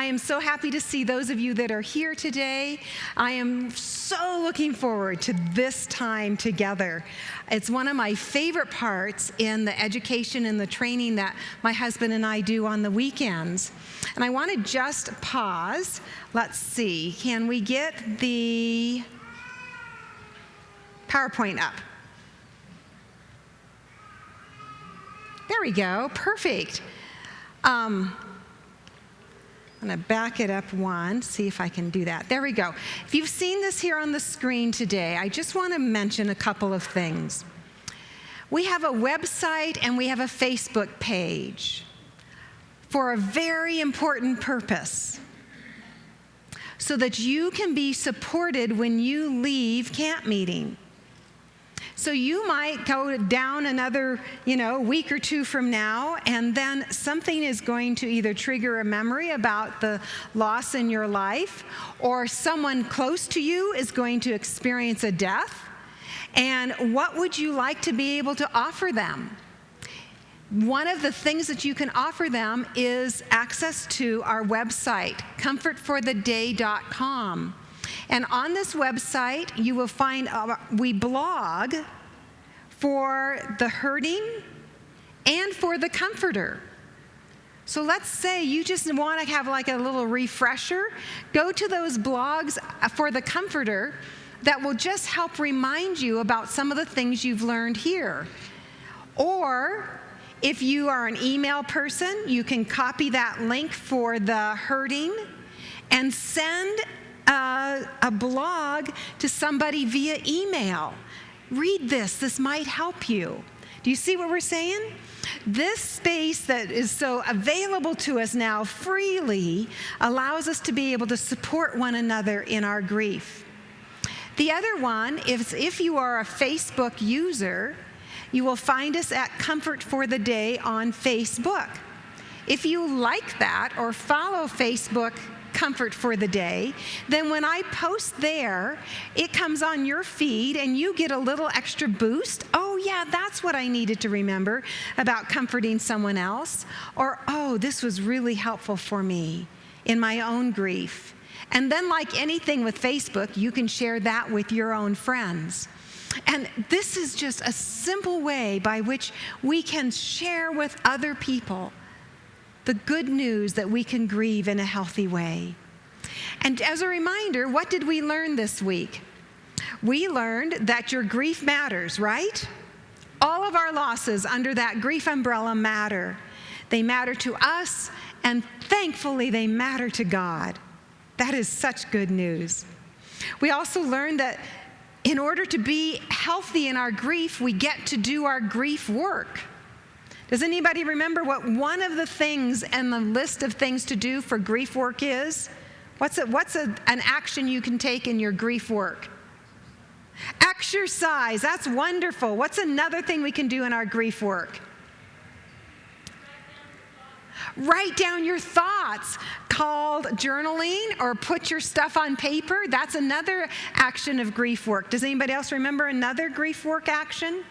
am so happy to see those of you that are here today. I am so looking forward to this time together. It's one of my favorite parts in the education and the training that my husband and I do on the weekends. And I want to just pause. Let's see, can we get the PowerPoint up? There we go, perfect. I'm going to back it up one, see if I can do that. There we go. If you've seen this here on the screen today, I just want to mention a couple of things. We have a website and we have a Facebook page for a very important purpose, so that you can be supported when you leave camp meeting. So you might go down another, week or two from now, and then something is going to either trigger a memory about the loss in your life, or someone close to you is going to experience a death. And what would you like to be able to offer them? One of the things that you can offer them is access to our website, comfortfortheday.com. And on this website, you will find we blog for the hurting and for the comforter. So let's say you just want to have like a little refresher. Go to those blogs for the comforter that will just help remind you about some of the things you've learned here. Or if you are an email person, you can copy that link for the hurting and send a blog to somebody via email. Read this. This might help you. Do you see what we're saying? This space that is so available to us now freely allows us to be able to support one another in our grief. The other one is if you are a Facebook user, you will find us at Comfort for the Day on Facebook. If you like that or follow Facebook Comfort for the Day, then when I post there, it comes on your feed and you get a little extra boost. Oh yeah, that's what I needed to remember about comforting someone else. Or, oh, this was really helpful for me in my own grief. And then like anything with Facebook, you can share that with your own friends. And this is just a simple way by which we can share with other people the good news that we can grieve in a healthy way. And as a reminder, what did we learn this week? We learned that your grief matters, right? All of our losses under that grief umbrella matter. They matter to us, and thankfully they matter to God. That is such good news. We also learned that in order to be healthy in our grief, we get to do our grief work. Does anybody remember what one of the things in the list of things to do for grief work is? What's an action you can take in your grief work? Exercise. That's wonderful. What's another thing we can do in our grief work? Write down your thoughts, called journaling, or put your stuff on paper. That's another action of grief work. Does anybody else remember another grief work action?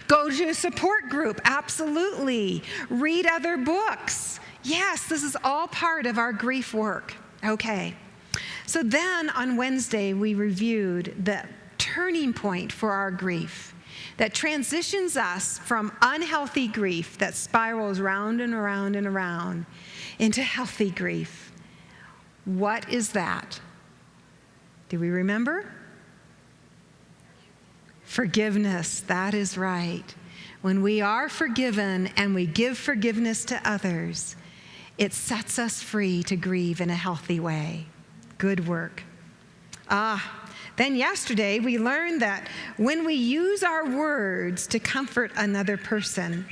Go to a support group, absolutely. Read other books. Yes, this is all part of our grief work. Okay. So then on Wednesday, we reviewed the turning point for our grief that transitions us from unhealthy grief that spirals round and around and around into healthy grief. What is that? Do we remember? Forgiveness, that is right. When we are forgiven and we give forgiveness to others, it sets us free to grieve in a healthy way. Good work. Then yesterday we learned that when we use our words to comfort another person,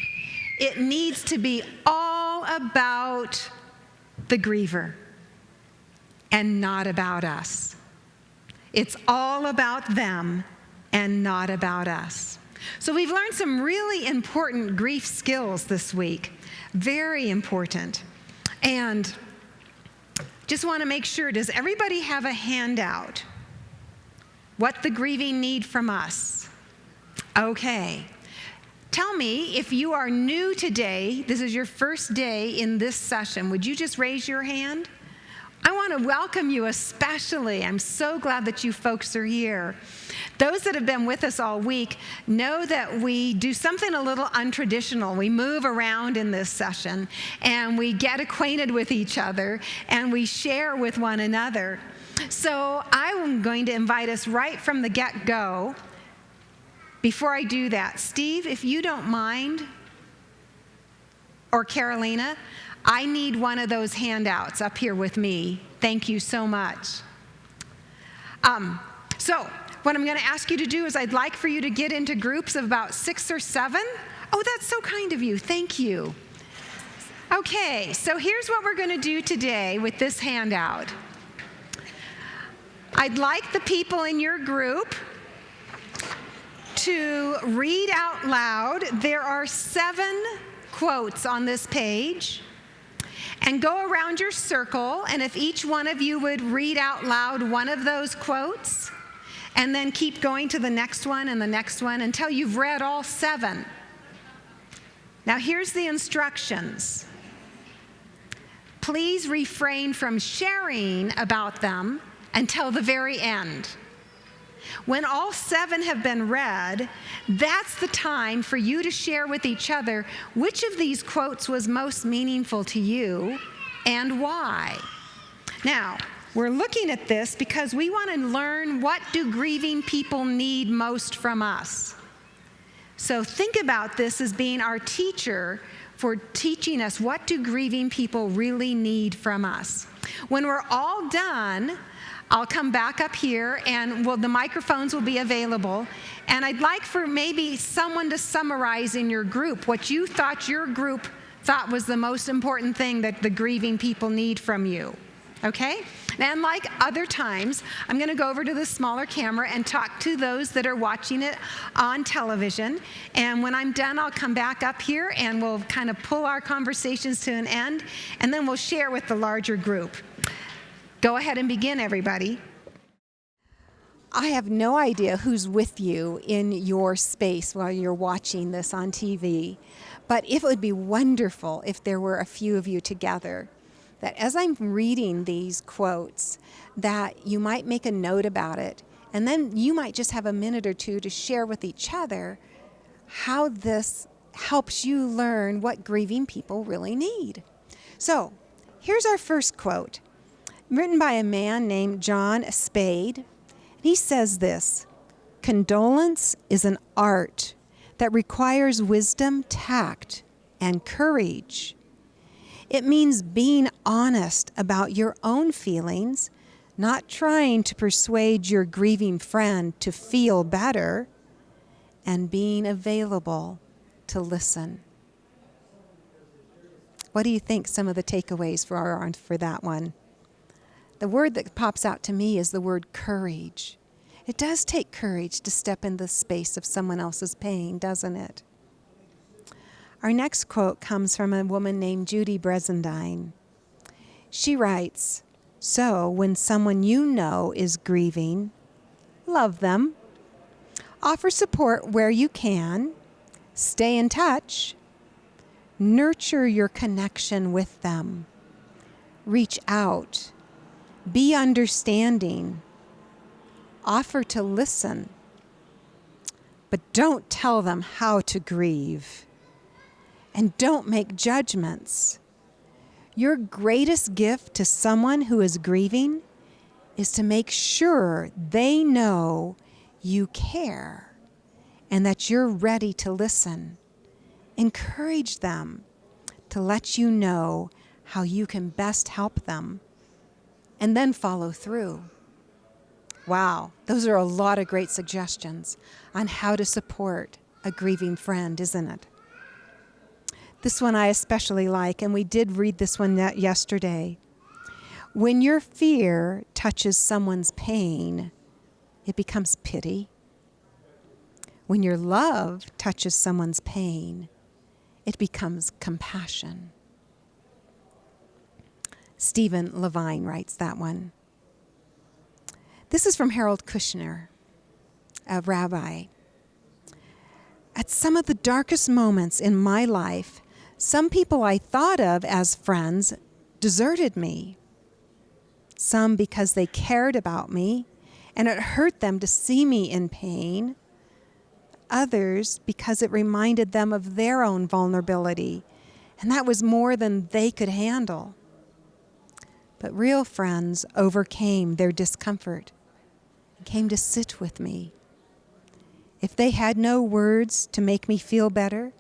it needs to be all about the griever and not about us. It's all about them and not about us. So we've learned some really important grief skills this week. Very important. And just want to make sure, does everybody have a handout? What the grieving need from us? Okay. tell me if you are new today, this is your first day in this session. Would you just raise your hand? I want to welcome you especially. I'm so glad that you folks are here. Those that have been with us all week know that we do something a little untraditional. We move around in this session, and we get acquainted with each other, and we share with one another. So I'm going to invite us right from the get-go. Before I do that, Steve, if you don't mind, or Carolina, I need one of those handouts up here with me. Thank you so much. So what I'm going to ask you to do is I'd like for you to get into groups of about 6 or 7. Oh, that's so kind of you. Thank you. Okay, so here's what we're going to do today with this handout. I'd like the people in your group to read out loud. There are 7 quotes on this page. And go around your circle, and if each one of you would read out loud one of those quotes, and then keep going to the next one and the next one until you've read all 7. Now here's the instructions. Please refrain from sharing about them until the very end. When all 7 have been read, that's the time for you to share with each other which of these quotes was most meaningful to you and why. Now, we're looking at this because we want to learn, what do grieving people need most from us? So think about this as being our teacher for teaching us, what do grieving people really need from us? When we're all done, I'll come back up here, and the microphones will be available. And I'd like for maybe someone to summarize in your group what you thought your group thought was the most important thing that the grieving people need from you. Okay? And like other times, I'm going to go over to the smaller camera and talk to those that are watching it on television. And when I'm done, I'll come back up here, and we'll kind of pull our conversations to an end, and then we'll share with the larger group. Go ahead and begin, everybody. I have no idea who's with you in your space while you're watching this on TV, but it would be wonderful if there were a few of you together, that as I'm reading these quotes, that you might make a note about it, and then you might just have a minute or two to share with each other how this helps you learn what grieving people really need. So, here's our first quote, written by a man named John Spade. He says this: "Condolence is an art that requires wisdom, tact, and courage. It means being honest about your own feelings, not trying to persuade your grieving friend to feel better, and being available to listen." What do you think some of the takeaways for that one? The word that pops out to me is the word courage. It does take courage to step in the space of someone else's pain, doesn't it? Our next quote comes from a woman named Judy Bresendine. She writes, "So when someone you know is grieving, love them. Offer support where you can. Stay in touch. Nurture your connection with them. Reach out. Be understanding. Offer to listen. But don't tell them how to grieve. And don't make judgments. Your greatest gift to someone who is grieving is to make sure they know you care and that you're ready to listen. Encourage them to let you know how you can best help them, and then follow through." Wow, those are a lot of great suggestions on how to support a grieving friend, isn't it? This one I especially like, and we did read this one yesterday. "When your fear touches someone's pain, it becomes pity. When your love touches someone's pain, it becomes compassion." Stephen Levine writes that one. This is from Harold Kushner, a rabbi. At some of the darkest moments in my life, some people I thought of as friends deserted me. Some because they cared about me and it hurt them to see me in pain. Others because it reminded them of their own vulnerability, and that was more than they could handle. But real friends overcame their discomfort and came to sit with me. If they had no words to make me feel better,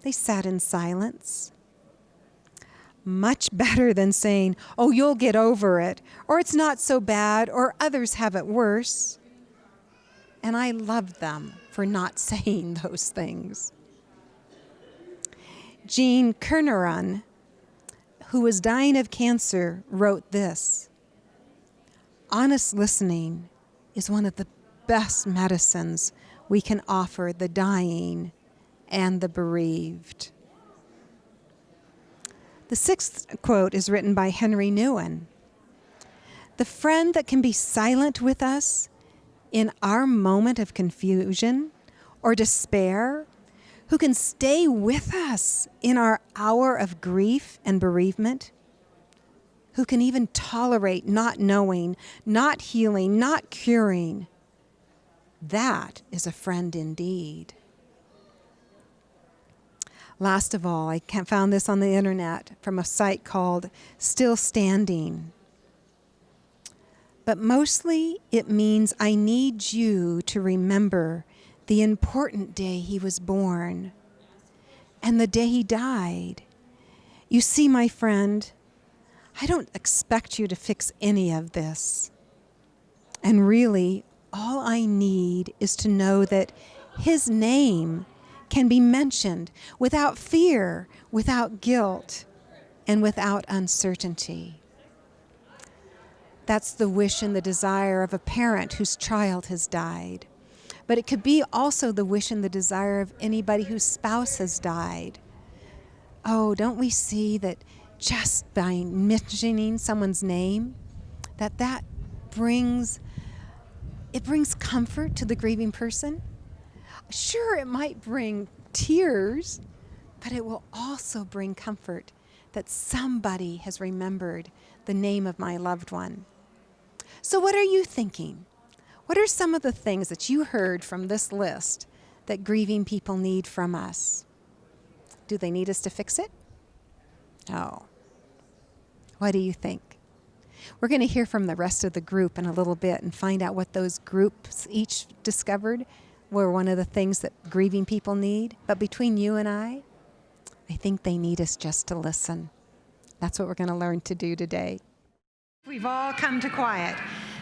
they sat in silence. Much better than saying, "Oh, you'll get over it," or "It's not so bad," or "Others have it worse." And I loved them for not saying those things. Jean Kerneron, who was dying of cancer, wrote this: "Honest listening is one of the best medicines we can offer the dying and the bereaved." The sixth quote is written by Henry Nouwen. "The friend that can be silent with us in our moment of confusion or despair, who can stay with us in our hour of grief and bereavement, who can even tolerate not knowing, not healing, not curing, that is a friend indeed." Last of all, I found this on the internet from a site called Still Standing. "But mostly it means I need you to remember the important day he was born and the day he died. You see, my friend, I don't expect you to fix any of this. And really, all I need is to know that his name can be mentioned without fear, without guilt, and without uncertainty." That's the wish and the desire of a parent whose child has died. But it could be also the wish and the desire of anybody whose spouse has died. Oh, don't we see that just by mentioning someone's name, that brings comfort to the grieving person? Sure, it might bring tears, but it will also bring comfort that somebody has remembered the name of my loved one. So what are you thinking? What are some of the things that you heard from this list that grieving people need from us? Do they need us to fix it? Oh. What do you think? We're going to hear from the rest of the group in a little bit and find out what those groups each discovered were one of the things that grieving people need. But between you and I think they need us just to listen. That's what we're going to learn to do today. We've all come to quiet.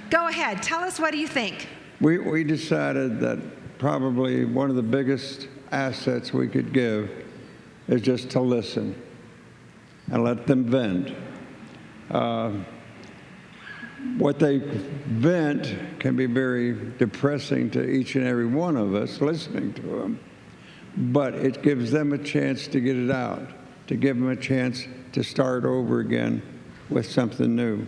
Go ahead. Tell us, what do you think? We decided that probably one of the biggest assets we could give is just to listen and let them vent. What they vent can be very depressing to each and every one of us listening to them, but it gives them a chance to get it out, to give them a chance to start over again with something new.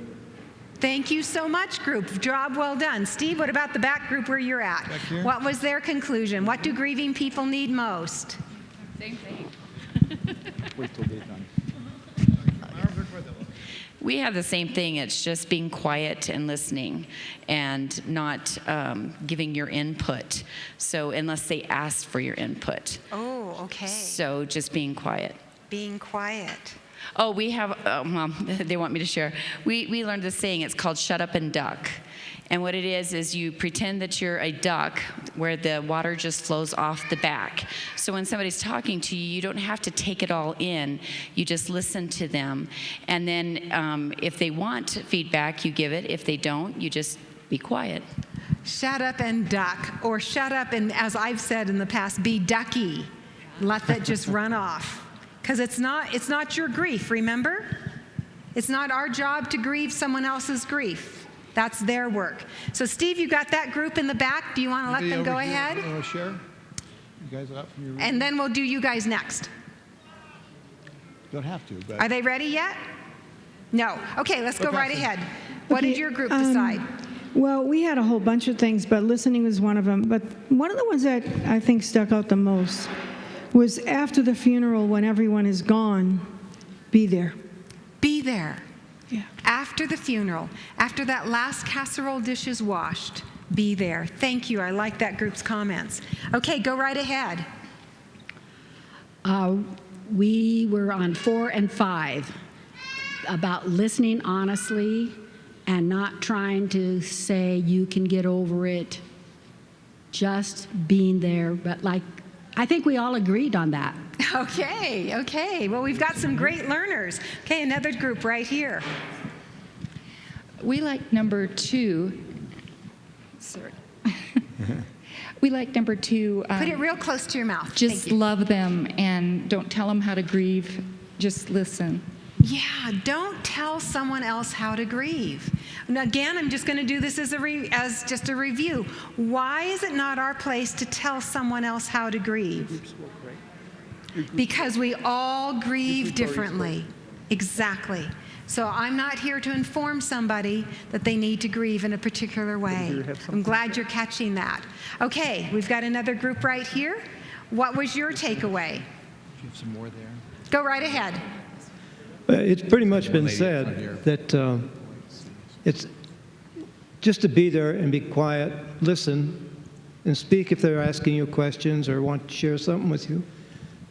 Thank you so much, group. Job well done. Steve, what about the back group where you're at? What was their conclusion? What do grieving people need most? Same thing. Wait till they're done. We have the same thing. It's just being quiet and listening and not giving your input. So unless they ask for your input. Oh, okay. So just being quiet. Being quiet. Oh, we have, well, they want me to share. We learned this saying. It's called shut up and duck. And what it is you pretend that you're a duck where the water just flows off the back. So when somebody's talking to you, you don't have to take it all in. You just listen to them. And then if they want feedback, you give it. If they don't, you just be quiet. Shut up and duck, or shut up and, as I've said in the past, be ducky. Let that just run off. Because it's not your grief, remember? It's not our job to grieve someone else's grief. That's their work. So, Steve, you got that group in the back. Do you want to let them go ahead? Share? You guys up from your room? And then we'll do you guys next. Don't have to, but... Are they ready yet? No. Okay, let's go right ahead. What Okay, did your group decide? Well, we had a whole bunch of things, but listening was one of them. But one of the ones that I think stuck out the most was after the funeral, when everyone is gone, be there. Be there. Yeah. After the funeral, after that last casserole dish is washed, be there. Thank you. I like that group's comments. Okay, go right ahead. We were on 4 and 5 about listening honestly and not trying to say you can get over it, just being there. But I think we all agreed on that. Okay. Well, we've got some great learners. Okay, another group right here. We like number 2. Sorry. We like number 2. Put it real close to your mouth. Just Thank you. love them and don't tell them how to grieve. Just listen. Yeah, don't tell someone else how to grieve. Now, again, I'm just going to do this as just a review. Why is it not our place to tell someone else how to grieve? Because we all grieve differently. Exactly. So I'm not here to inform somebody that they need to grieve in a particular way. I'm glad you're catching that. Okay, we've got another group right here. What was your takeaway? Do you have some more there? Go right ahead. It's pretty much been said that it's just to be there and be quiet, listen, and speak if they're asking you questions or want to share something with you.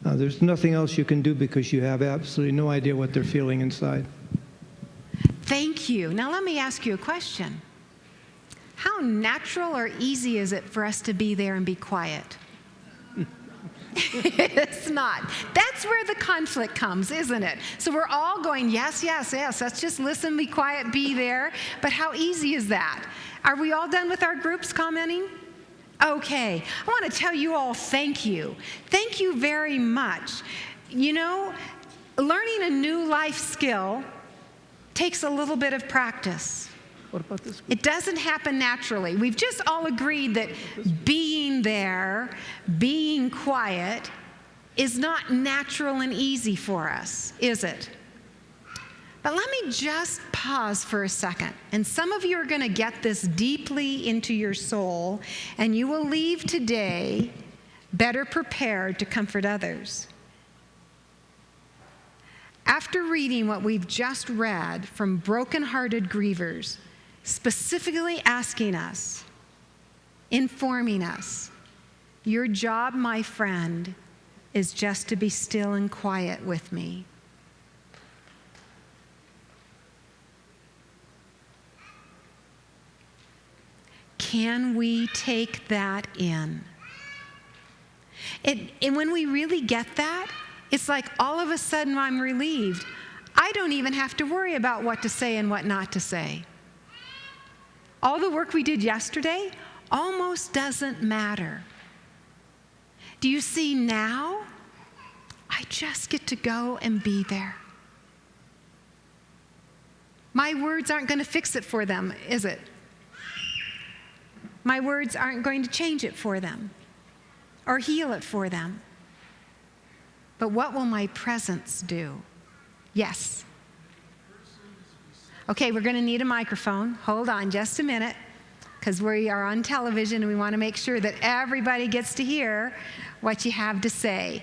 There's nothing else you can do because you have absolutely no idea what they're feeling inside. Thank you. Now let me ask you a question. How natural or easy is it for us to be there and be quiet? It's not. That's where the conflict comes, isn't it? So we're all going, yes, let's just listen, be quiet, be there. But how easy is that? Are we all done with our groups commenting? Okay. I want to tell you all thank you. Thank you very much. You know, learning a new life skill takes a little bit of practice. What about this? It doesn't happen naturally. We've just all agreed that being there, being quiet, is not natural and easy for us, is it? But let me just pause for a second. And some of you are going to get this deeply into your soul, and you will leave today better prepared to comfort others. After reading what we've just read from broken-hearted grievers, specifically asking us, informing us, your job, my friend, is just to be still and quiet with me. Can we take that in? And when we really get that, it's like all of a sudden I'm relieved. I don't even have to worry about what to say and what not to say. All the work we did yesterday almost doesn't matter. Do you see now? I just get to go and be there. My words aren't going to fix it for them, is it? My words aren't going to change it for them or heal it for them. But what will my presence do? Yes. Okay, we're going to need a microphone. Hold on just a minute, because we are on television and we want to make sure that everybody gets to hear what you have to say.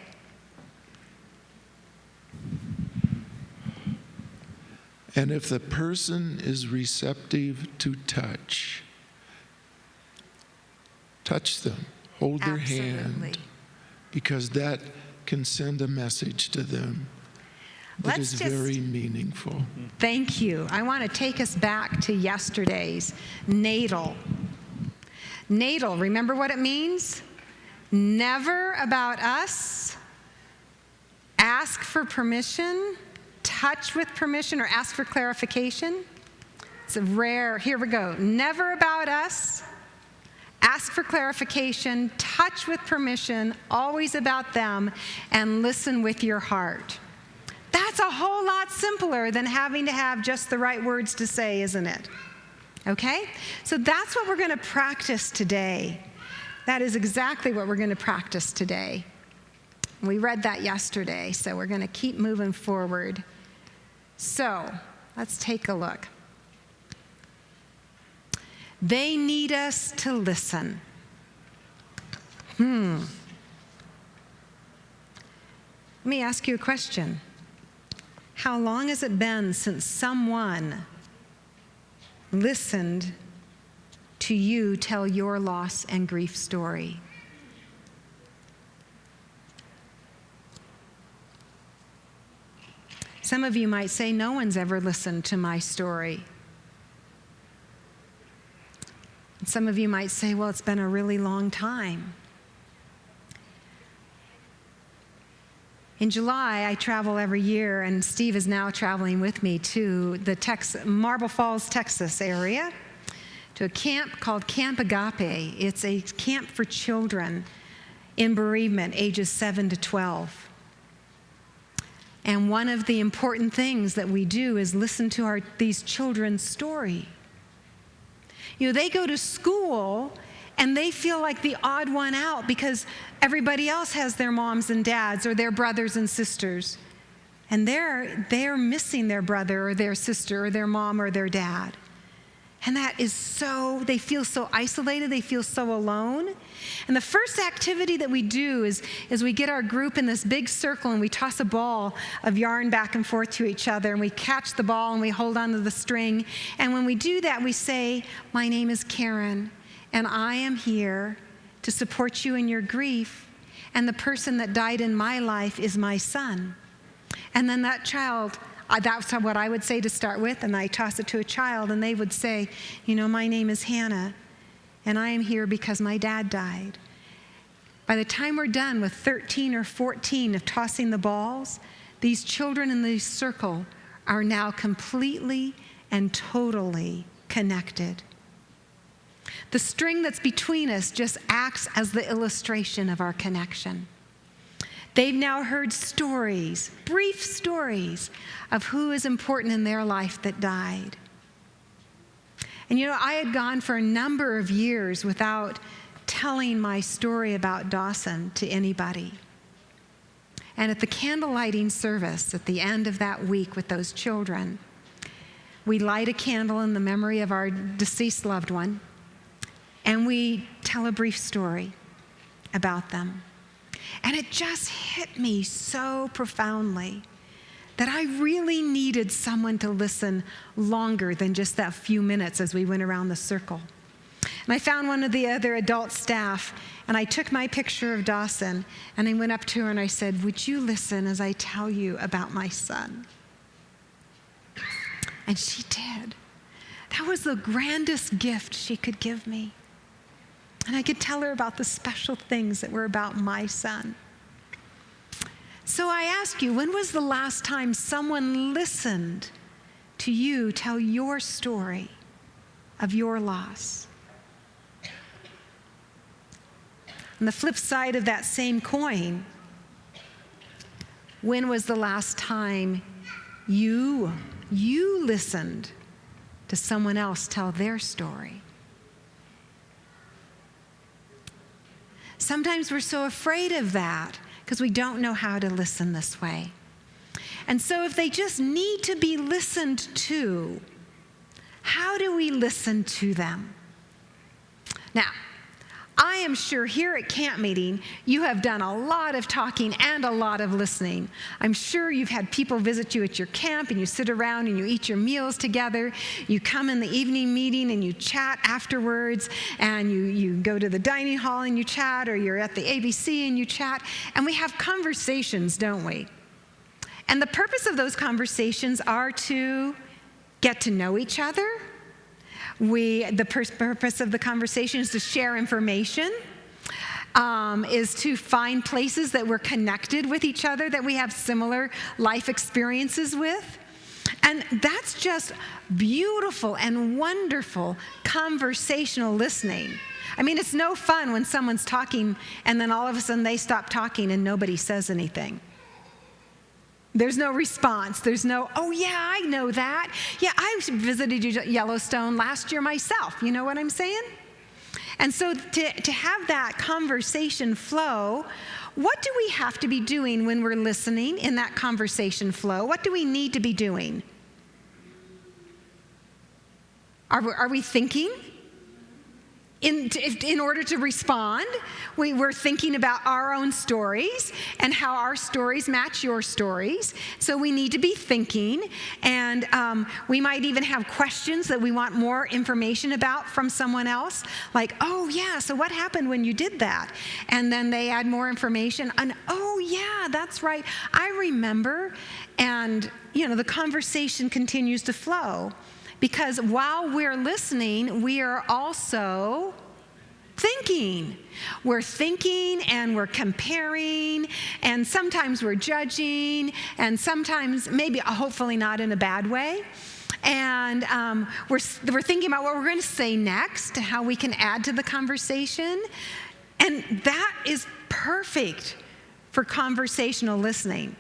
And if the person is receptive to touch them, hold their hand, because that can send a message to them that is very meaningful. Thank you. I want to take us back to yesterday's natal. Natal, remember what it means? Never about us, ask for permission, touch with permission, or ask for clarification. It's a rare, here we go. Never about us, ask for clarification, touch with permission, always about them, and listen with your heart. That's a whole lot simpler than having to have just the right words to say, isn't it? Okay? So that's what we're going to practice today. That is exactly what we're going to practice today. We read that yesterday, so we're going to keep moving forward. So, let's take a look. They need us to listen. Let me ask you a question. How long has it been since someone listened to you tell your loss and grief story? Some of you might say, no one's ever listened to my story. And some of you might say, well, it's been a really long time. In July, I travel every year, and Steve is now traveling with me to the Marble Falls, Texas area, to a camp called Camp Agape. It's a camp for children in bereavement, ages 7 to 12. And one of the important things that we do is listen to these children's story. You know, they go to school and they feel like the odd one out because everybody else has their moms and dads or their brothers and sisters. And they're missing their brother or their sister or their mom or their dad. And that is they feel so isolated, they feel so alone. And the first activity that we do is we get our group in this big circle and we toss a ball of yarn back and forth to each other, and we catch the ball and we hold onto the string. And when we do that, we say, "My name is Karen, and I am here to support you in your grief. And the person that died in my life is my son." And then that child, that's what I would say to start with, and I toss it to a child, and they would say, "You know, my name is Hannah, and I am here because my dad died." By the time we're done with 13 or 14 of tossing the balls, these children in the circle are now completely and totally connected. The string that's between us just acts as the illustration of our connection. They've now heard stories, brief stories, of who is important in their life that died. And you know, I had gone for a number of years without telling my story about Dawson to anybody. And at the candle lighting service at the end of that week with those children, we light a candle in the memory of our deceased loved one, and we tell a brief story about them. And it just hit me so profoundly that I really needed someone to listen longer than just that few minutes as we went around the circle. And I found one of the other adult staff, and I took my picture of Dawson, and I went up to her and I said, "Would you listen as I tell you about my son?" And she did. That was the grandest gift she could give me. And I could tell her about the special things that were about my son. So I ask you, when was the last time someone listened to you tell your story of your loss? On the flip side of that same coin, when was the last time you listened to someone else tell their story? Sometimes we're so afraid of that because we don't know how to listen this way. And so if they just need to be listened to, how do we listen to them? Now, I am sure here at camp meeting, you have done a lot of talking and a lot of listening. I'm sure you've had people visit you at your camp, and you sit around and you eat your meals together. You come in the evening meeting and you chat afterwards, and you go to the dining hall and you chat, or you're at the ABC and you chat, and we have conversations, don't we? And the purpose of those conversations are to get to know each other. The purpose of the conversation is to share information, is to find places that we're connected with each other, that we have similar life experiences with. And that's just beautiful and wonderful conversational listening. I mean, it's no fun when someone's talking and then all of a sudden they stop talking and nobody says anything. There's no response. There's no, "Oh yeah, I know that. Yeah, I visited Yellowstone last year myself." You know what I'm saying? And so to have that conversation flow, what do we have to be doing when we're listening in that conversation flow? What do we need to be doing? Are we thinking? in order to respond. We were thinking about our own stories and how our stories match your stories. So we need to be thinking, and we might even have questions that we want more information about from someone else, like, oh yeah, so what happened when you did that? And then they add more information, and oh yeah, that's right, I remember. And the conversation continues to flow. Because while we're listening, we are also thinking. We're thinking and we're comparing, and sometimes we're judging, and sometimes, maybe, hopefully not in a bad way. And we're thinking about what we're going to say next, how we can add to the conversation. And that is perfect for conversational listening,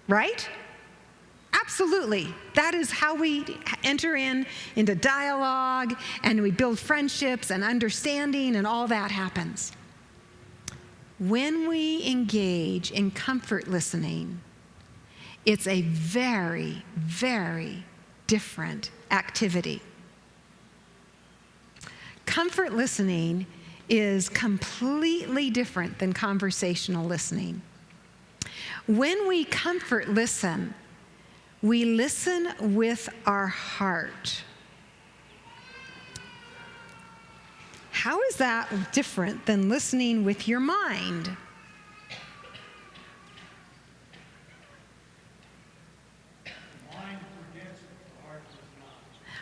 right? Absolutely. That is how we enter into dialogue, and we build friendships and understanding, and all that happens. When we engage in comfort listening, it's a very, very different activity. Comfort listening is completely different than conversational listening. When we comfort listen, we listen with our heart. How is that different than listening with your mind?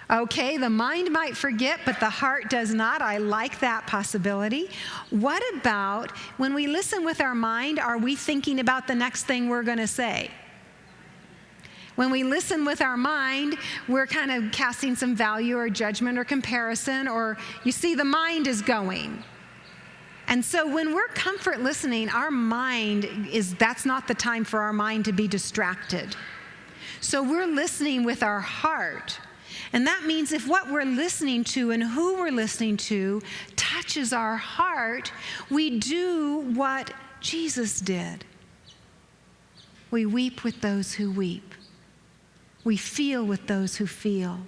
Okay, the mind might forget, but the heart does not. I like that possibility. What about when we listen with our mind, are we thinking about the next thing we're going to say? When we listen with our mind, we're kind of casting some value or judgment or comparison, or you see, the mind is going. And so when we're comfort listening, our mind that's not the time for our mind to be distracted. So we're listening with our heart. And that means if what we're listening to and who we're listening to touches our heart, we do what Jesus did. We weep with those who weep. We feel with those who feel.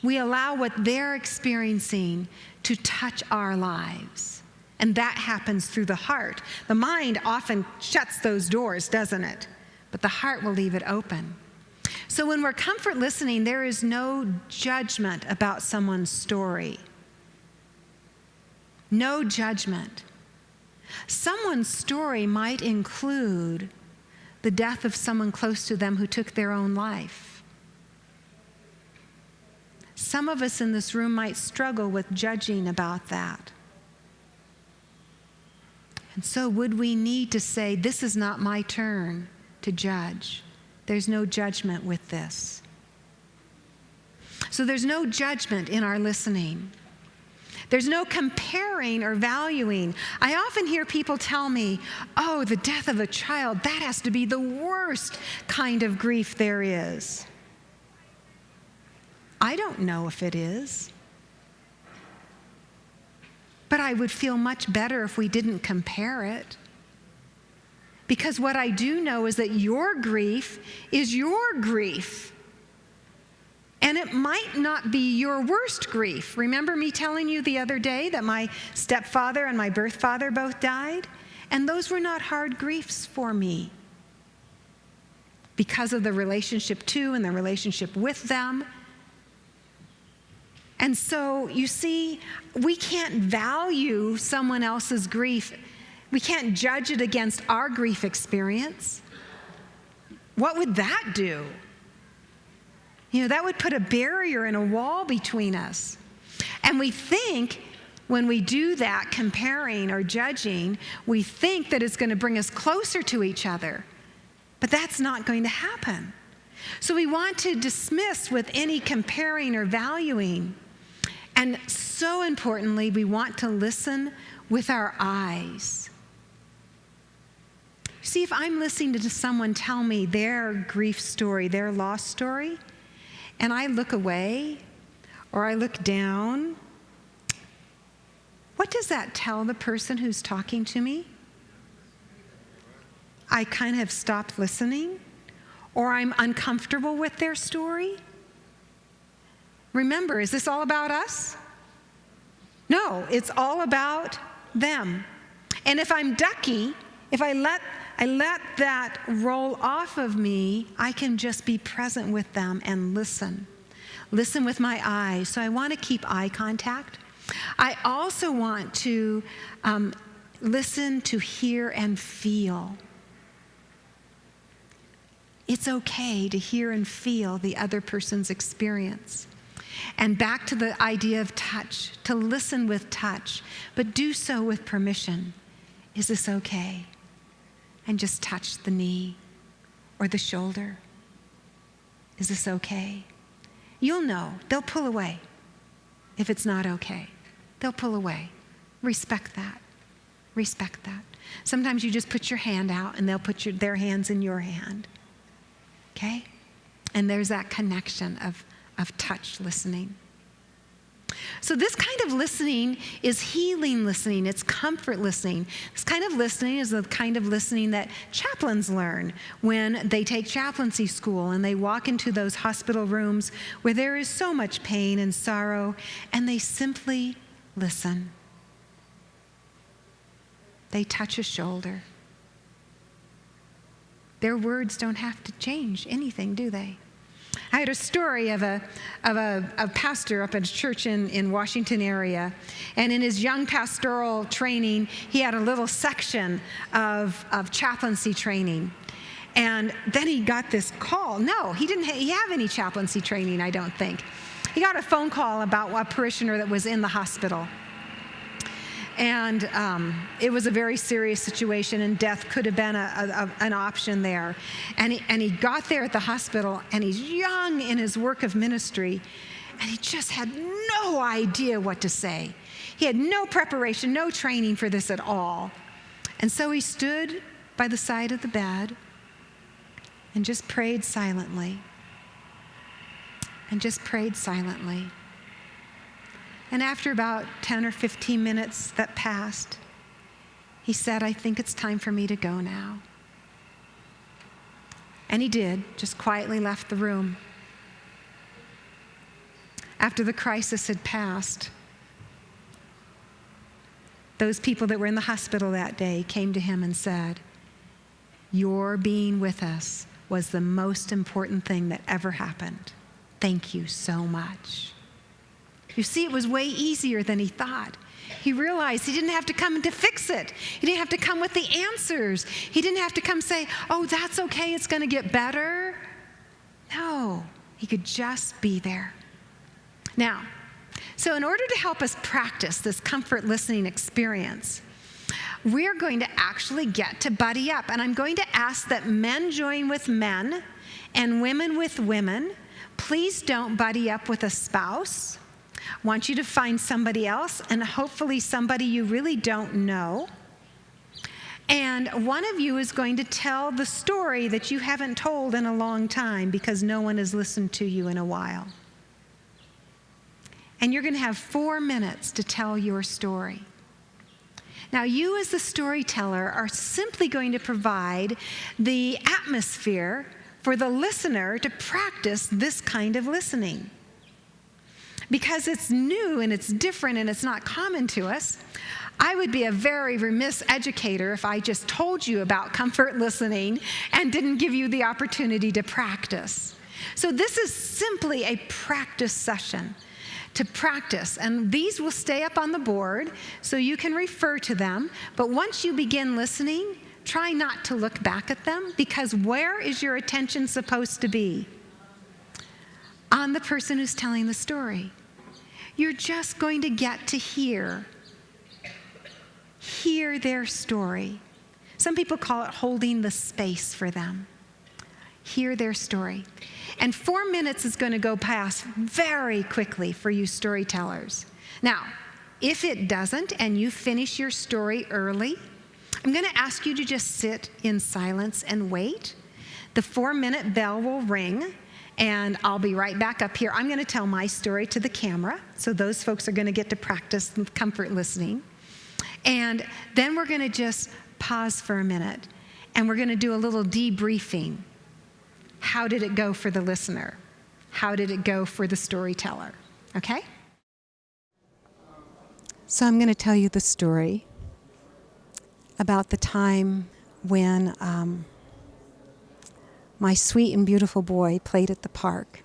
We allow what they're experiencing to touch our lives. And that happens through the heart. The mind often shuts those doors, doesn't it? But the heart will leave it open. So when we're comfort listening, there is no judgment about someone's story. No judgment. Someone's story might include the death of someone close to them who took their own life. Some of us in this room might struggle with judging about that. And so would we need to say, this is not my turn to judge. There's no judgment with this. So there's no judgment in our listening. There's no comparing or valuing. I often hear people tell me, oh, the death of a child, that has to be the worst kind of grief there is. I don't know if it is. But I would feel much better if we didn't compare it. Because what I do know is that your grief is your grief. And it might not be your worst grief. Remember me telling you the other day that my stepfather and my birth father both died? And those were not hard griefs for me because of the relationship to and the relationship with them. And so, you see, we can't value someone else's grief. We can't judge it against our grief experience. What would that do? That would put a barrier and a wall between us. And we think when we do that, comparing or judging, we think that it's going to bring us closer to each other. But that's not going to happen. So we want to dismiss with any comparing or valuing. And so importantly, we want to listen with our eyes. See, if I'm listening to someone tell me their grief story, their loss story, and I look away or I look down, what does that tell the person who's talking to me? I kind of stopped listening, or I'm uncomfortable with their story. Remember, is this all about us? No, it's all about them. And if I'm ducky, if I let that roll off of me, I can just be present with them and listen. Listen with my eyes. So I want to keep eye contact. I also want to listen, to hear, and feel. It's okay to hear and feel the other person's experience. And back to the idea of touch, to listen with touch, but do so with permission. Is this okay? And just touch the knee or the shoulder. Is this okay? You'll know. They'll pull away if it's not okay. They'll pull away. Respect that. Respect that. Sometimes you just put your hand out and they'll put their hands in your hand. Okay? And there's that connection of touch listening. So this kind of listening is healing listening. It's comfort listening. This kind of listening is the kind of listening that chaplains learn when they take chaplaincy school and they walk into those hospital rooms where there is so much pain and sorrow, and they simply listen. They touch a shoulder. Their words don't have to change anything, do they? I had a story of a pastor up at a church in Washington area, and in his young pastoral training, he had a little section of chaplaincy training. And then he got this call. No, he didn't have any chaplaincy training, I don't think. He got a phone call about a parishioner that was in the hospital. And it was a very serious situation, and death could have been an option there. And he got there at the hospital, and he's young in his work of ministry, and he just had no idea what to say. He had no preparation, no training for this at all. And so he stood by the side of the bed and just prayed silently. And just prayed silently. And after about 10 or 15 minutes that passed, he said, "I think it's time for me to go now." And he did, just quietly left the room. After the crisis had passed, those people that were in the hospital that day came to him and said, "Your being with us was the most important thing that ever happened. Thank you so much." You see, it was way easier than he thought. He realized he didn't have to come to fix it. He didn't have to come with the answers. He didn't have to come say, "Oh, that's okay, it's going to get better." No, he could just be there. Now, so in order to help us practice this comfort listening experience, we're going to actually get to buddy up. And I'm going to ask that men join with men and women with women. Please don't buddy up with a spouse. I want you to find somebody else, and hopefully somebody you really don't know. And one of you is going to tell the story that you haven't told in a long time because no one has listened to you in a while. And you're going to have 4 minutes to tell your story. Now, you as the storyteller are simply going to provide the atmosphere for the listener to practice this kind of listening. Because it's new and it's different and it's not common to us, I would be a very remiss educator if I just told you about comfort listening and didn't give you the opportunity to practice. So this is simply a practice session to practice. And these will stay up on the board so you can refer to them. But once you begin listening, try not to look back at them, because where is your attention supposed to be? On the person who's telling the story. You're just going to get to hear their story. Some people call it holding the space for them. Hear their story. And 4 minutes is going to go past very quickly for you storytellers. Now, if it doesn't and you finish your story early, I'm going to ask you to just sit in silence and wait. The 4-minute bell will ring, and I'll be right back up here. I'm going to tell my story to the camera, so those folks are going to get to practice comfort listening. And then we're going to just pause for a minute, and we're going to do a little debriefing. How did it go for the listener? How did it go for the storyteller? Okay? So I'm going to tell you the story about the time when my sweet and beautiful boy played at the park.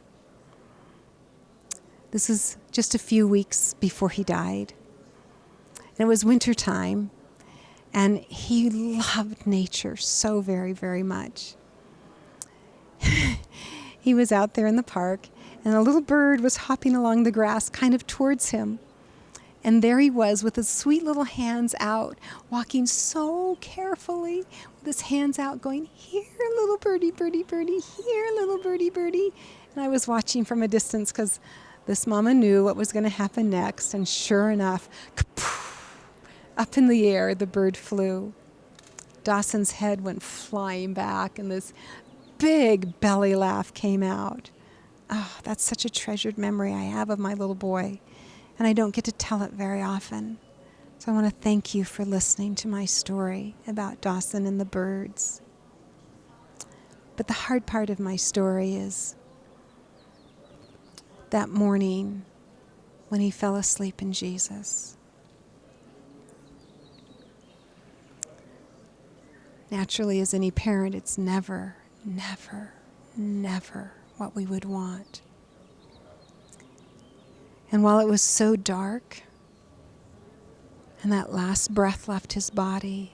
This is just a few weeks before he died. And it was winter time, and he loved nature so very, very much. He was out there in the park, and a little bird was hopping along the grass kind of towards him. And there he was with his sweet little hands out, walking so carefully with his hands out, going, "Here, little birdie, birdie, birdie, here, little birdie, birdie." And I was watching from a distance because this mama knew what was going to happen next. And sure enough, up in the air, the bird flew. Dawson's head went flying back, and this big belly laugh came out. Oh, that's such a treasured memory I have of my little boy. And I don't get to tell it very often. So I want to thank you for listening to my story about Dawson and the birds. But the hard part of my story is that morning when he fell asleep in Jesus. Naturally, as any parent, it's never, never, never what we would want. And while it was so dark, and that last breath left his body,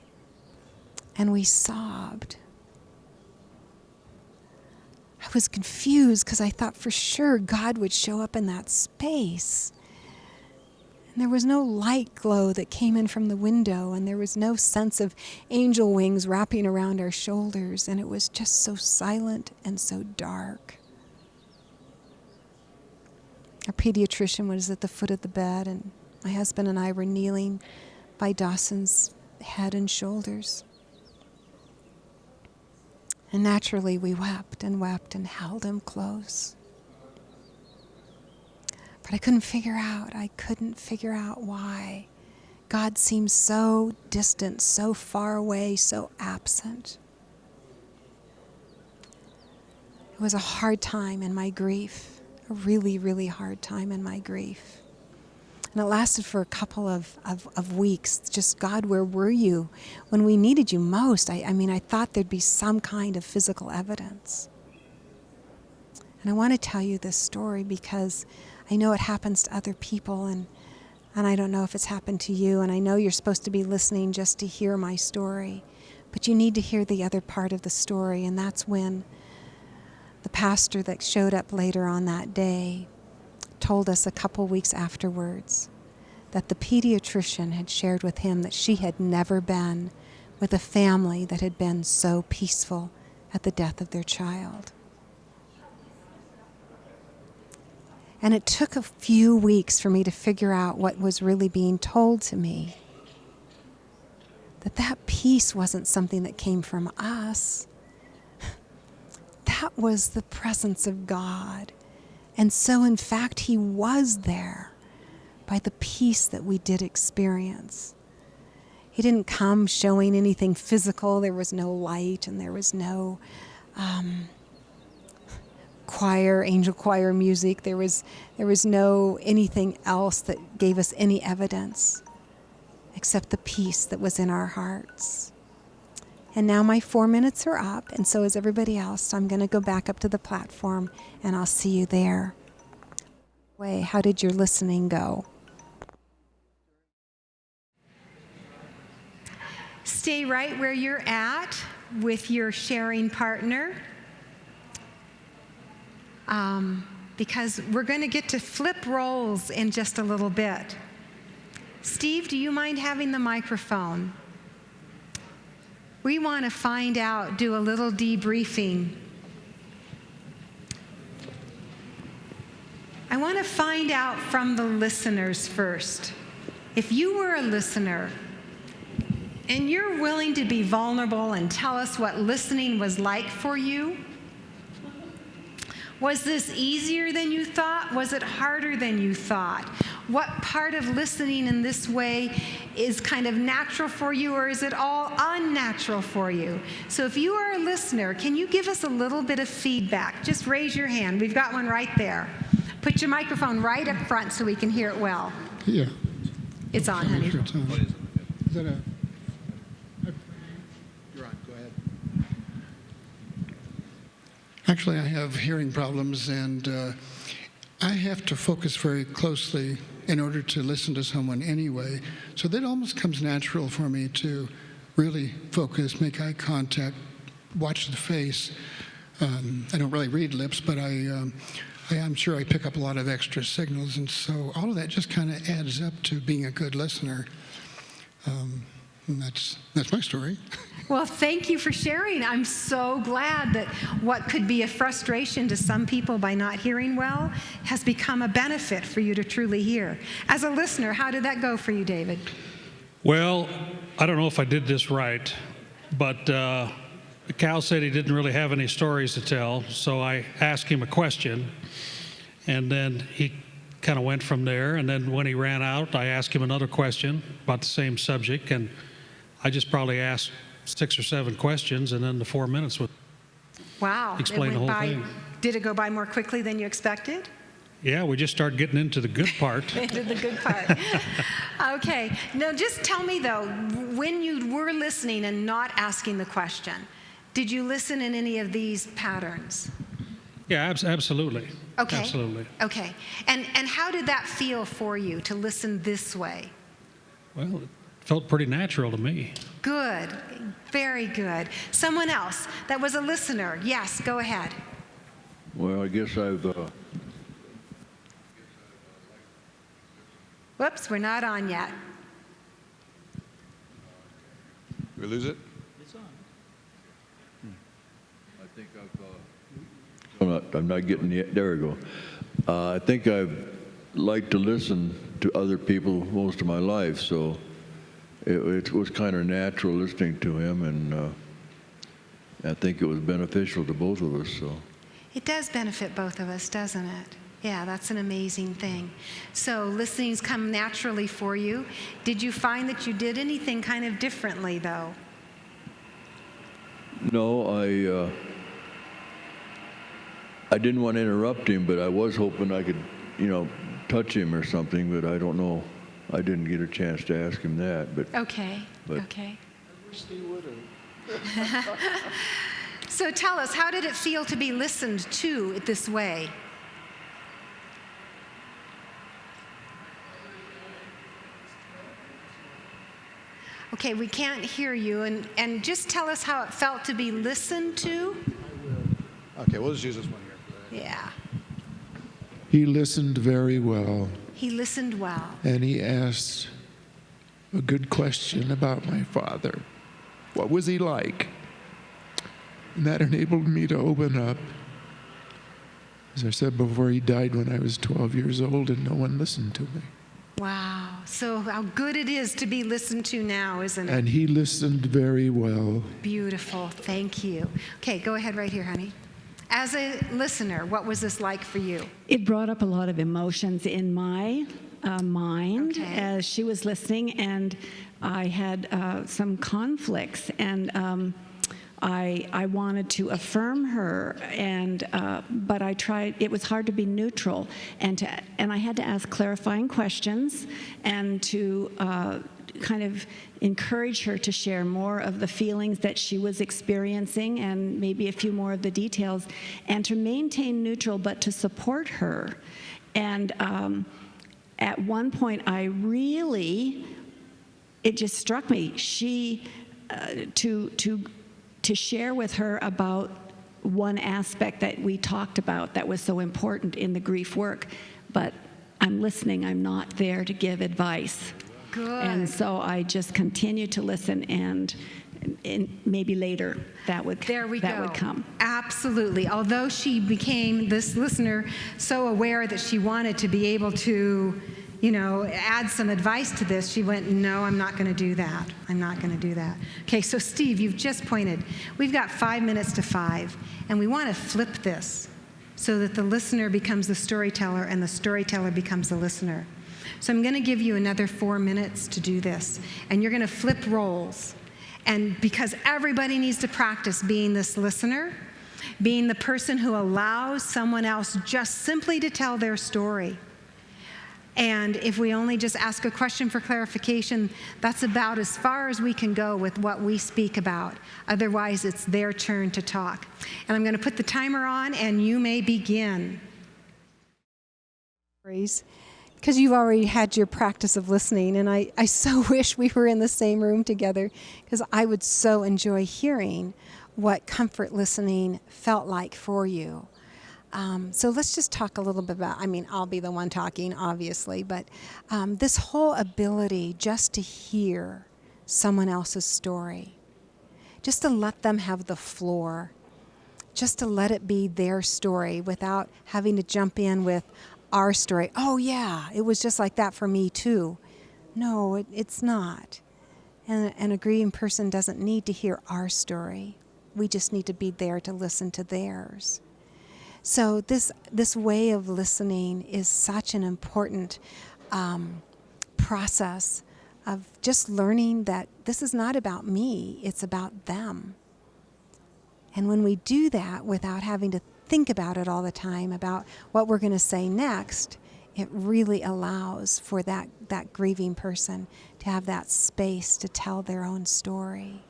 and we sobbed, I was confused because I thought for sure God would show up in that space. And there was no light glow that came in from the window, and there was no sense of angel wings wrapping around our shoulders, and it was just so silent and so dark. Our pediatrician was at the foot of the bed, and my husband and I were kneeling by Dawson's head and shoulders. And naturally, we wept and held him close. But I couldn't figure out why God seemed so distant, so far away, so absent. It was a hard time in my grief. A really, really hard time in my grief. And it lasted for a couple of weeks. Just, God, where were you when we needed you most? I thought there'd be some kind of physical evidence. And I want to tell you this story because I know it happens to other people, and I don't know if it's happened to you, and I know you're supposed to be listening just to hear my story, but you need to hear the other part of the story, and that's when the pastor that showed up later on that day told us a couple weeks afterwards that the pediatrician had shared with him that she had never been with a family that had been so peaceful at the death of their child. And it took a few weeks for me to figure out what was really being told to me. That peace wasn't something that came from us. That was the presence of God. And so, in fact, he was there by the peace that we did experience. He didn't come showing anything physical. There was no light, and there was no angel choir music. There was no anything else that gave us any evidence except the peace that was in our hearts. And now my 4 minutes are up, and so is everybody else. So I'm going to go back up to the platform, and I'll see you there. How did your listening go? Stay right where you're at with your sharing partner, because we're going to get to flip roles in just a little bit. Steve, do you mind having the microphone? We want to find out, do a little debriefing. I want to find out from the listeners first. If you were a listener and you're willing to be vulnerable and tell us what listening was like for you, was this easier than you thought? Was it harder than you thought? What part of listening in this way is kind of natural for you, or is it all unnatural for you? So if you are a listener, can you give us a little bit of feedback? Just raise your hand. We've got one right there. Put your microphone right up front so we can hear it well. Yeah. It's on, honey. Sure it's on. Is that a? You're on. Go ahead. Actually, I have hearing problems, and I have to focus very closely in order to listen to someone anyway. So that almost comes natural for me to really focus, make eye contact, watch the face. I don't really read lips, but I'm sure I pick up a lot of extra signals, and so all of that just kind of adds up to being a good listener. And that's my story. Well, thank you for sharing. I'm so glad that what could be a frustration to some people by not hearing well has become a benefit for you to truly hear. As a listener, how did that go for you, David? Well, I don't know if I did this right, but Cal said he didn't really have any stories to tell, so I asked him a question, and then he kind of went from there. And then when he ran out, I asked him another question about the same subject, and I just probably asked 6 or 7 questions, and then the 4 minutes would explain the whole thing. Did it go by more quickly than you expected? Yeah, we just started getting into the good part. Into the good part. Okay. Now, just tell me, though, when you were listening and not asking the question, did you listen in any of these patterns? Yeah, absolutely. Okay. Absolutely. Okay. And how did that feel for you to listen this way? Well, it felt pretty natural to me. Good. Very good. Someone else that was a listener. Yes, go ahead. Well, I guess I've... Whoops, we're not on yet. Did we lose it? I think I'm not getting the, there we go. I think I've liked to listen to other people most of my life, so it was kind of natural listening to him, and I think it was beneficial to both of us. So it does benefit both of us, doesn't it? Yeah, that's an amazing thing. So listening's come naturally for you. Did you find that you did anything kind of differently, though? No, I didn't want to interrupt him, but I was hoping I could, touch him or something, but I don't know. I didn't get a chance to ask him that, but... Okay, but, okay. I wish they would have. So tell us, how did it feel to be listened to this way? Okay, we can't hear you, and just tell us how it felt to be listened to. Okay, we'll just use this one here. Yeah. He listened very well. He listened well. And he asked a good question about my father. What was he like? And that enabled me to open up. As I said before, he died when I was 12 years old, and no one listened to me. Wow. So how good it is to be listened to now, isn't it? And he listened very well. Beautiful. Thank you. Okay, go ahead right here, honey. As a listener, what was this like for you? It brought up a lot of emotions in my mind as she was listening, and I had some conflicts, and I wanted to affirm her, but I tried. It was hard to be neutral, and I had to ask clarifying questions, and to kind of encourage her to share more of the feelings that she was experiencing, and maybe a few more of the details, and to maintain neutral, but to support her. And at one point, it just struck me. To share with her about one aspect that we talked about that was so important in the grief work, but I'm listening, I'm not there to give advice. Good. And so I just continued to listen, and maybe later that would come. Absolutely. Although she became this listener so aware that she wanted to be able to add some advice to this, she went, no, I'm not going to do that. I'm not going to do that. Okay, so Steve, you've just pointed. We've got 5 minutes to 5, and we want to flip this so that the listener becomes the storyteller and the storyteller becomes the listener. So I'm going to give you another 4 minutes to do this, and you're going to flip roles. And because everybody needs to practice being this listener, being the person who allows someone else just simply to tell their story. And if we only just ask a question for clarification, that's about as far as we can go with what we speak about. Otherwise, it's their turn to talk. And I'm going to put the timer on, and you may begin. Because you've already had your practice of listening, and I so wish we were in the same room together, because I would so enjoy hearing what comfort listening felt like for you. So let's just talk a little bit about, I'll be the one talking, obviously, but this whole ability just to hear someone else's story, just to let them have the floor, just to let it be their story without having to jump in with our story. Oh yeah, it was just like that for me too. No, it's not. And a grieving person doesn't need to hear our story. We just need to be there to listen to theirs. So this way of listening is such an important process of just learning that this is not about me, it's about them. And when we do that without having to think about it all the time, about what we're going to say next, it really allows for that grieving person to have that space to tell their own story.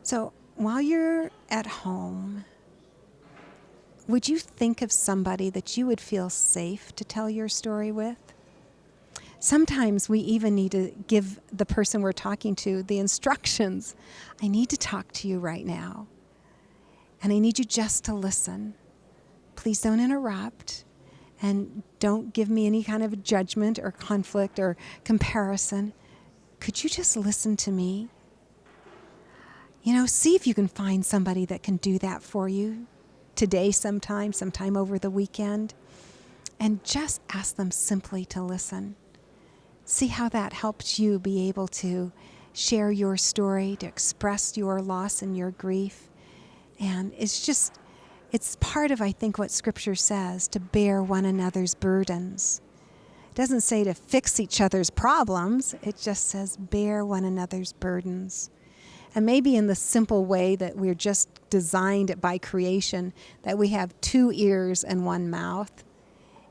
So while you're at home, would you think of somebody that you would feel safe to tell your story with? Sometimes we even need to give the person we're talking to the instructions. I need to talk to you right now, and I need you just to listen. Please don't interrupt, and don't give me any kind of judgment or conflict or comparison. Could you just listen to me? See if you can find somebody that can do that for you today sometime over the weekend, and just ask them simply to listen. See how that helps you be able to share your story, to express your loss and your grief. And it's part of, I think, what Scripture says, to bear one another's burdens. It doesn't say to fix each other's problems. It just says bear one another's burdens. And maybe in the simple way that we're just designed by creation, that we have 2 ears and 1 mouth,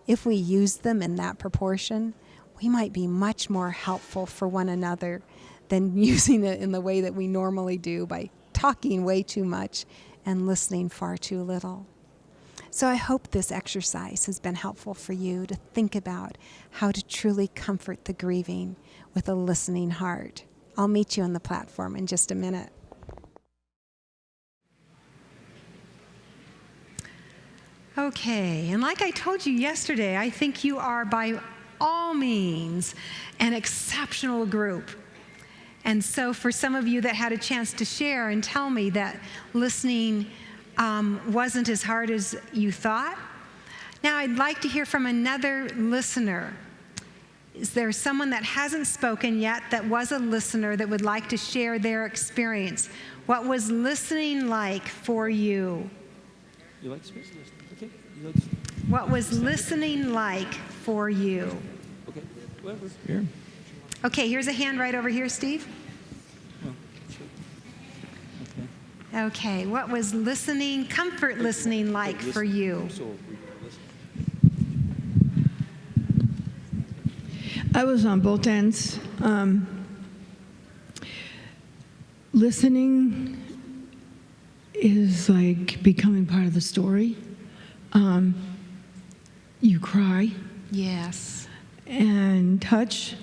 if we use them in that proportion, we might be much more helpful for one another than using it in the way that we normally do, by talking way too much and listening far too little. So I hope this exercise has been helpful for you to think about how to truly comfort the grieving with a listening heart. I'll meet you on the platform in just a minute. Okay, and like I told you yesterday, I think you are by all means an exceptional group. And so for some of you that had a chance to share and tell me that listening wasn't as hard as you thought, now I'd like to hear from another listener. Is there someone that hasn't spoken yet that was a listener that would like to share their experience? What was listening like for you? You like space listening? Okay. What was listening like for you? Okay. Whatever. Here. Okay, here's a hand right over here, Steve. Oh, sure. Okay, what was comfort listening like for you? I was on both ends. Listening is like becoming part of the story. You cry. Yes. And touch.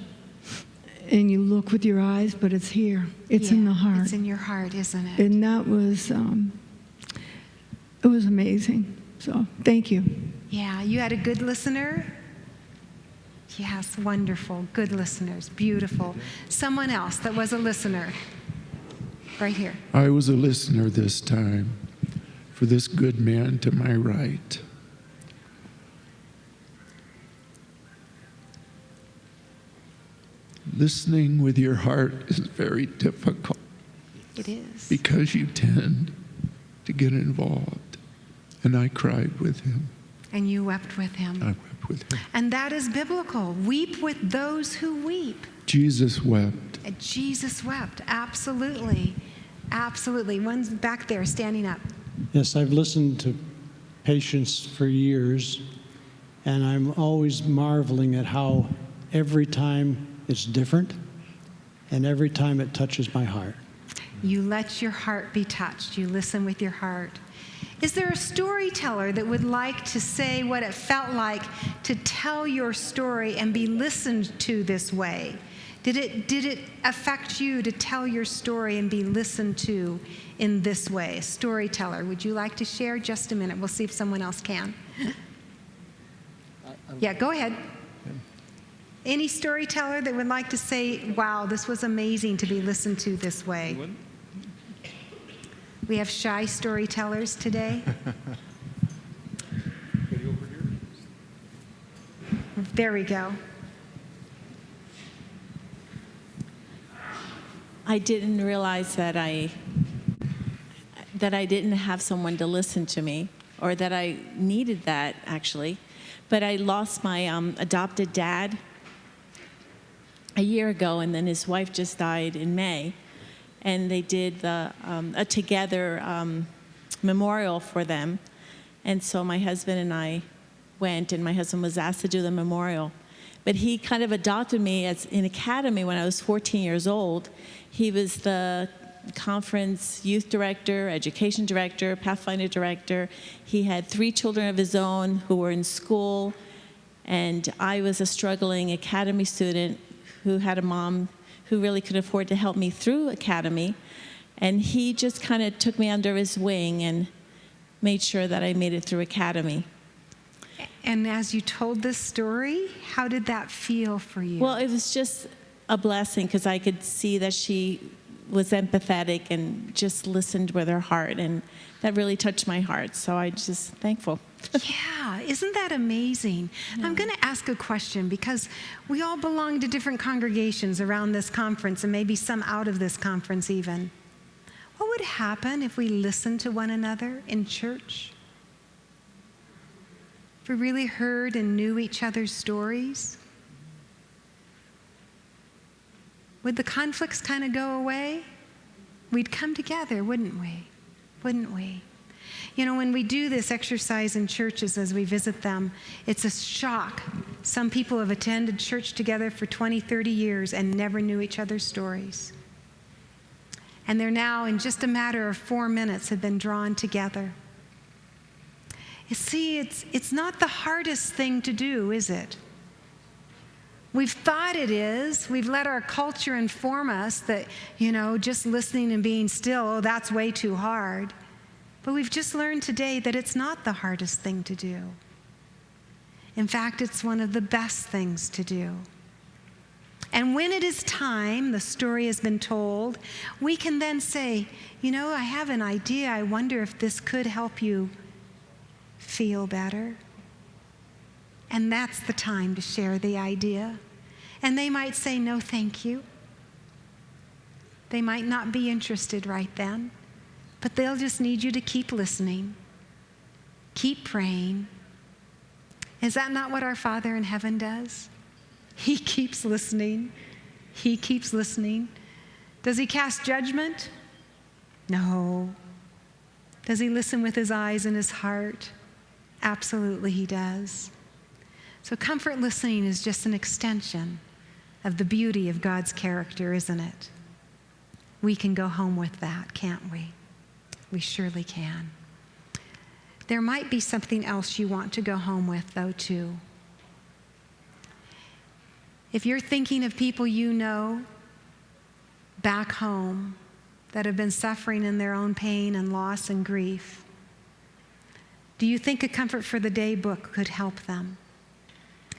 And you look with your eyes, but it's here. It's in the heart. It's in your heart, isn't it? And that was, it was amazing. So thank you. Yeah, you had a good listener? Yes, wonderful. Good listeners. Beautiful. Someone else that was a listener. Right here. I was a listener this time for this good man to my right. Listening with your heart is very difficult. It is. Because you tend to get involved. And I cried with him. And you wept with him. I wept with him. And that is biblical. Weep with those who weep. Jesus wept. Jesus wept. Absolutely. Absolutely. One's back there standing up. Yes, I've listened to patients for years, And I'm always marveling at how every time it's different and every time it touches my heart. You let your heart be touched. You listen with your heart. Is there a storyteller that would like to say what it felt like to tell your story and be listened to this way? Did it affect you to tell your story and be listened to in this way? A storyteller, would you like to share? Just a minute. We'll see if someone else can. Yeah, go ahead. Any storyteller that would like to say, wow, this was amazing to be listened to this way? We have shy storytellers today. There we go. I didn't realize that I didn't have someone to listen to me, or that I needed that, actually. But I lost my adopted dad a year ago, and then his wife just died in May. And they did a together memorial for them. And so my husband and I went, and my husband was asked to do the memorial. But he kind of adopted me as in academy when I was 14 years old. He was the conference youth director, education director, Pathfinder director. He had 3 children of his own who were in school, and I was a struggling academy student who had a mom who really could afford to help me through academy. And he just kind of took me under his wing and made sure that I made it through academy. And as you told this story, how did that feel for you? Well, it was just a blessing, because I could see that she was empathetic and just listened with her heart, and that really touched my heart. So I'm just thankful. Yeah, isn't that amazing? Yeah. I'm going to ask a question, because we all belong to different congregations around this conference, and maybe some out of this conference even. What would happen if we listened to one another in church? If we really heard and knew each other's stories? Would the conflicts kind of go away? We'd come together, wouldn't we? Wouldn't we? You know, when we do this exercise in churches as we visit them, it's a shock. Some people have attended church together for 20, 30 years and never knew each other's stories. And they're now, in just a matter of 4 minutes, have been drawn together. You see, it's not the hardest thing to do, is it? We've thought it is. We've let our culture inform us that, you know, just listening and being still, oh, that's way too hard. But we've just learned today that it's not the hardest thing to do. In fact, it's one of the best things to do. And when it is time, the story has been told, we can then say, you know, I have an idea. I wonder if this could help you feel better. And that's the time to share the idea. And they might say, no, thank you. They might not be interested right then, but they'll just need you to keep listening, keep praying. Is that not what our Father in heaven does? He keeps listening. He keeps listening. Does he cast judgment? No. Does he listen with his eyes and his heart? Absolutely he does. So comfort listening is just an extension of the beauty of God's character, isn't it? We can go home with that, can't we? We surely can. There might be something else you want to go home with, though, too. If you're thinking of people you know back home that have been suffering in their own pain and loss and grief, do you think a Comfort for the Day book could help them?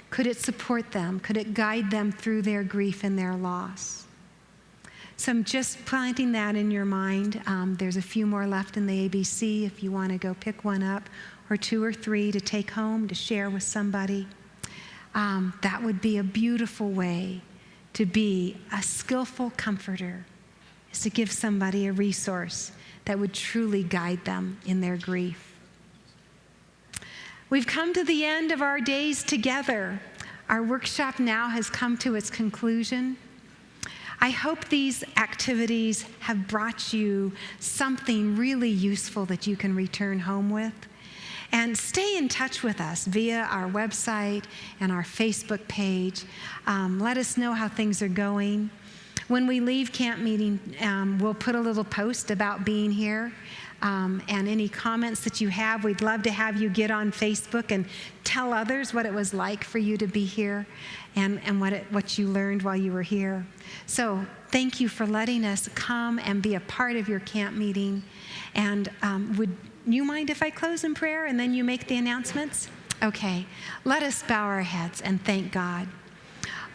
Could it support them? Could it guide them through their grief and their loss? So I'm just planting that in your mind. There's a few more left in the ABC if you want to go pick one up, or 2 or 3 to take home, to share with somebody. That would be a beautiful way to be a skillful comforter, is to give somebody a resource that would truly guide them in their grief. We've come to the end of our days together. Our workshop now has come to its conclusion. I hope these activities have brought you something really useful that you can return home with. And stay in touch with us via our website and our Facebook page. Let us know how things are going. When we leave camp meeting, we'll put a little post about being here. And any comments that you have, we'd love to have you get on Facebook and tell others what it was like for you to be here and what you learned while you were here. So thank you for letting us come and be a part of your camp meeting. And would you mind if I close in prayer and then you make the announcements? Okay, let us bow our heads and thank God.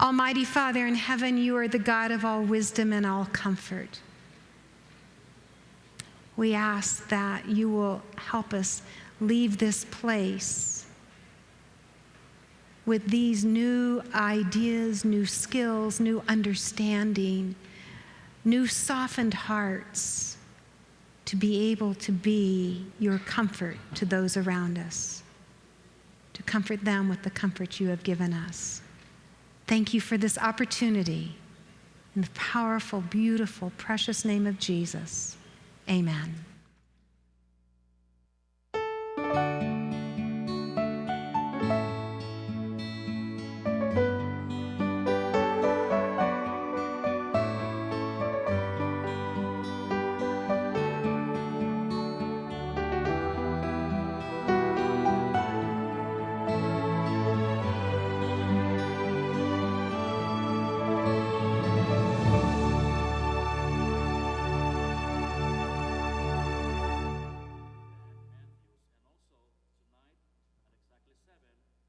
Almighty Father in heaven, you are the God of all wisdom and all comfort. We ask that you will help us leave this place with these new ideas, new skills, new understanding, new softened hearts to be able to be your comfort to those around us, to comfort them with the comfort you have given us. Thank you for this opportunity. In the powerful, beautiful, precious name of Jesus, amen.